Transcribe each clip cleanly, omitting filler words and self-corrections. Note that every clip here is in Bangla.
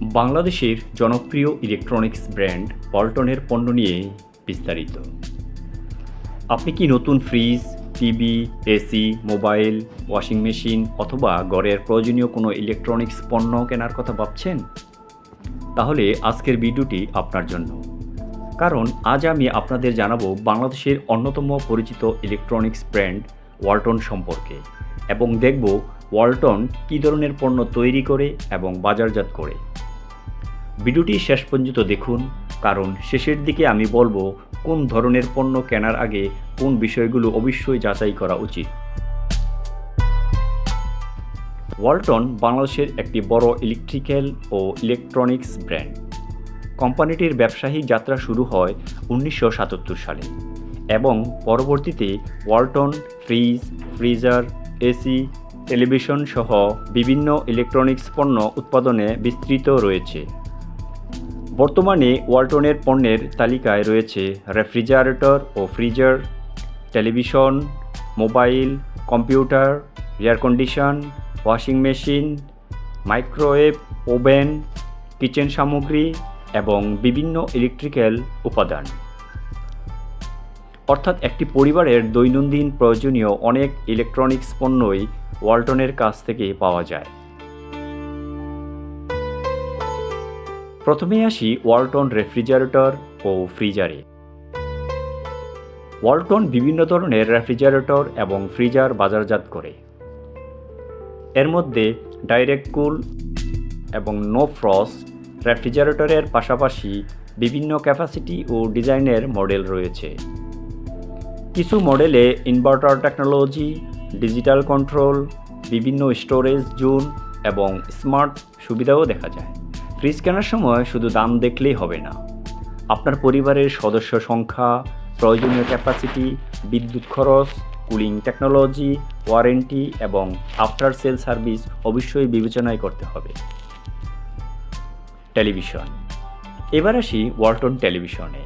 বাংলাদেশের জনপ্রিয় ইলেকট্রনিক্স ব্র্যান্ড ওয়ালটনের পণ্য নিয়ে বিস্তারিত। আপনি কি নতুন fridge, TV, AC, mobile, washing machine অথবা ঘরের প্রয়োজনীয় কোনো ইলেকট্রনিক্স পণ্য কেনার কথা ভাবছেন? তাহলে আজকের ভিডিওটি আপনার জন্য। কারণ আজ আমি আপনাদের জানাবো বাংলাদেশের অন্যতম পরিচিত ইলেকট্রনিক্স ব্র্যান্ড ওয়ালটন সম্পর্কে এবং দেখব ওয়ালটন কী ধরনের পণ্য তৈরি করে এবং বাজারজাত করে। ভিডিওটি শেষ পর্যন্ত দেখুন, কারণ শেষের দিকে আমি বলবো কোন ধরনের পণ্য কেনার আগে কোন বিষয়গুলো অবশ্যই যাচাই করা উচিত। ওয়ালটন বাংলাদেশের একটি বড় ইলেকট্রিক্যাল ও ইলেকট্রনিক্স ব্র্যান্ড। কোম্পানিটির ব্যবসায়িক যাত্রা শুরু হয় 1977 সালে এবং পরবর্তীতে Walton fridge, freezer, AC, television সহ বিভিন্ন ইলেকট্রনিক্স পণ্য উৎপাদনে বিস্তৃত রয়েছে। বর্তমানে ওয়ালটনের পণ্যের তালিকায় রয়েছে রেফ্রিজারেটর ও freezer, television, mobile, computer, air condition, washing machine, microwave oven, kitchen সামগ্রী এবং বিভিন্ন ইলেকট্রিক্যাল উপাদান। অর্থাৎ একটি পরিবারের দৈনন্দিন প্রয়োজনীয় অনেক ইলেকট্রনিক্স পণ্যই ওয়ালটনের কাছ থেকে পাওয়া যায়। প্রথমে আসি ওয়ালটন রেফ্রিজারেটর ও ফ্রিজারে। ওয়ালটন বিভিন্ন ধরনের রেফ্রিজারেটর এবং ফ্রিজার বাজারজাত করে। এর মধ্যে ডাইরেক্ট কুল এবং নো ফ্রস্ট রেফ্রিজারেটরের পাশাপাশি বিভিন্ন ক্যাপাসিটি ও ডিজাইনের মডেল রয়েছে। কিছু মডেলে ইনভার্টার টেকনোলজি, ডিজিটাল কন্ট্রোল, বিভিন্ন স্টোরেজ জোন এবং স্মার্ট সুবিধাও দেখা যায়। ফ্রিজ কেনার সময় শুধু দাম দেখলেই হবে না, আপনার পরিবারের সদস্য সংখ্যা, প্রয়োজনীয় ক্যাপাসিটি, বিদ্যুৎ খরচ, কুলিং টেকনোলজি, ওয়ারেন্টি এবং আফটার সেল সার্ভিস অবশ্যই বিবেচনায় করতে হবে। টেলিভিশন। এবার আসি ওয়ালটন টেলিভিশনে।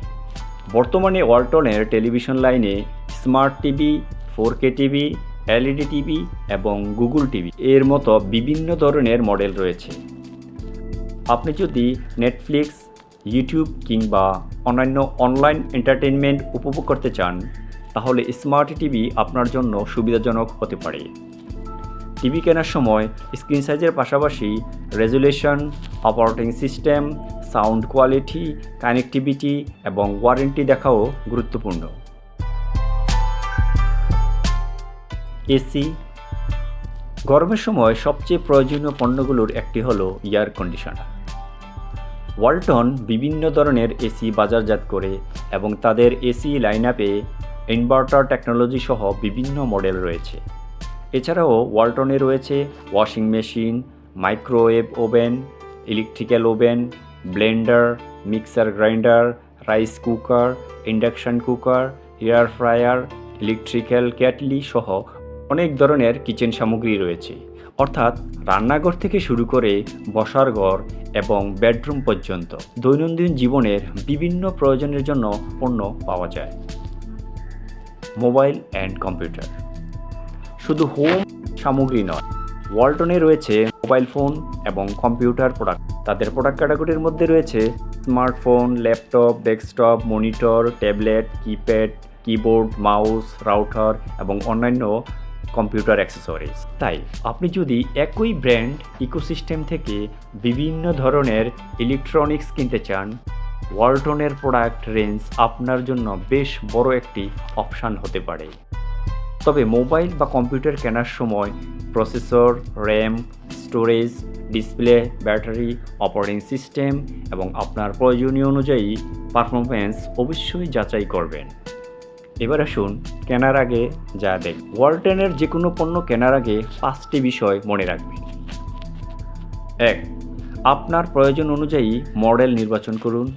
বর্তমানে ওয়ালটনের টেলিভিশন লাইনে smart TV, 4K TV, LED TV এবং গুগল টিভি এর মতো বিভিন্ন ধরনের মডেল রয়েছে। আপনি যদি নেটফ্লিক্স, ইউটিউব কিংবা অন্যান্য অনলাইন এন্টারটেইনমেন্ট উপভোগ করতে চান, তাহলে স্মার্ট টিভি আপনার জন্য সুবিধাজনক হতে পারে। টিভি কেনার সময় স্ক্রিন সাইজের পাশাপাশি resolution, operating system, sound quality, connectivity এবং ওয়ারেন্টি দেখাও গুরুত্বপূর্ণ। এসি। গরমের সময় সবচেয়ে প্রয়োজনীয় পণ্যগুলোর একটি হলো এয়ার কন্ডিশনার। ওয়ালটন বিভিন্ন ধরনের এসি বাজারজাত করে এবং তাদের এসি লাইনআপে ইনভার্টার টেকনোলজি সহ বিভিন্ন মডেল রয়েছে। এছাড়াও ওয়ালটনে রয়েছে washing machine, microwave oven, electrical oven, Blender, mixer grinder, rice cooker, induction cooker, air fryer, electrical kettle সহ অনেক ধরনের কিচেন সামগ্রী রয়েছে। অর্থাৎ রান্নাঘর থেকে শুরু করে বসার ঘর এবং বেডরুম পর্যন্ত দৈনন্দিন জীবনের বিভিন্ন প্রয়োজনের জন্য পণ্য পাওয়া যায়। Mobile and computer. শুধু হোম সামগ্রী নয়, ওয়ালটনে রয়েছে মোবাইল ফোন এবং কম্পিউটার প্রোডাক্ট। তাদের প্রোডাক্ট ক্যাটাগরির মধ্যে রয়েছে smartphone, laptop, desktop, monitor, tablet, keypad, keyboard, mouse, router এবং অন্যান্য কম্পিউটার অ্যাক্সেসরিজ। তাই আপনি যদি একই ব্র্যান্ড ইকোসিস্টেম থেকে বিভিন্ন ধরনের ইলেকট্রনিক্স কিনতে চান, ওয়ালটনের প্রোডাক্ট রেঞ্জ আপনার জন্য বেশ বড় একটি অপশান হতে পারে। তবে মোবাইল বা কম্পিউটার কেনার সময় processor, RAM, storage, display, battery, operating system এবং আপনার প্রয়োজনীয় অনুযায়ী পারফরমেন্স অবশ্যই যাচাই করবেন। এবার আসুন কেনার আগে যা দেখুন। ওয়ালটনের যে কোনো পণ্য কেনার আগে 5টি বিষয় মনে রাখবেন। 1. আপনার প্রয়োজন অনুযায়ী মডেল নির্বাচন করুন।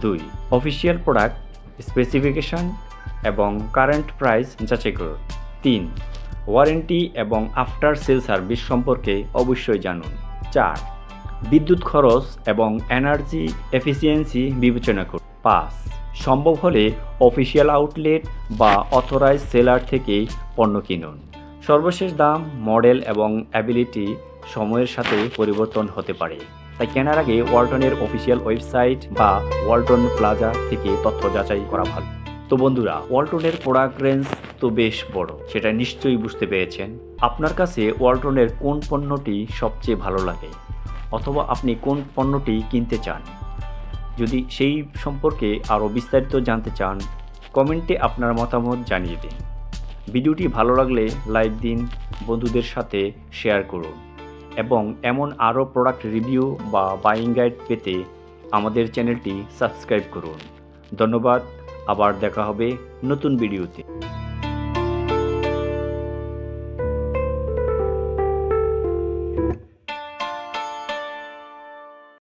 2. অফিসিয়াল প্রোডাক্ট স্পেসিফিকেশন এবং কারেন্ট প্রাইস যাচাই করুন। 3. ওয়ারেন্টি এবং আফটার সেল সার্ভিস সম্পর্কে অবশ্যই জানুন। 4. বিদ্যুৎ খরচ এবং এনার্জি এফিসিয়েন্সি বিবেচনা করুন। 5. সম্ভব হলে অফিসিয়াল আউটলেট বা অথরাইজ সেলার থেকে পণ্য কিনুন। সর্বশেষ দাম, মডেল এবং অ্যাবিলিটি সময়ের সাথে পরিবর্তন হতে পারে। তাই কেনার আগে ওয়ালটনের অফিসিয়াল ওয়েবসাইট বা ওয়ালটন প্লাজা থেকে তথ্য যাচাই করা ভালো। তো বন্ধুরা, ওয়ালটনের প্রোডাক্ট রেঞ্জ তো বেশ বড়, সেটা নিশ্চয়ই বুঝতে পেরেছেন। আপনার কাছে ওয়ালটনের কোন পণ্যটি সবচেয়ে ভালো লাগে, অথবা আপনি কোন পণ্যটি কিনতে চান? যদি সেই সম্পর্কে আরও বিস্তারিত জানতে চান, কমেন্টে আপনার মতামত জানিয়ে দিন। ভিডিওটি ভালো লাগলে লাইক দিন, বন্ধুদের সাথে শেয়ার করুন এবং এমন আরও প্রোডাক্ট রিভিউ বা বাইং গাইড পেতে আমাদের চ্যানেলটি সাবস্ক্রাইব করুন। ধন্যবাদ, আবার দেখা হবে নতুন ভিডিওতে।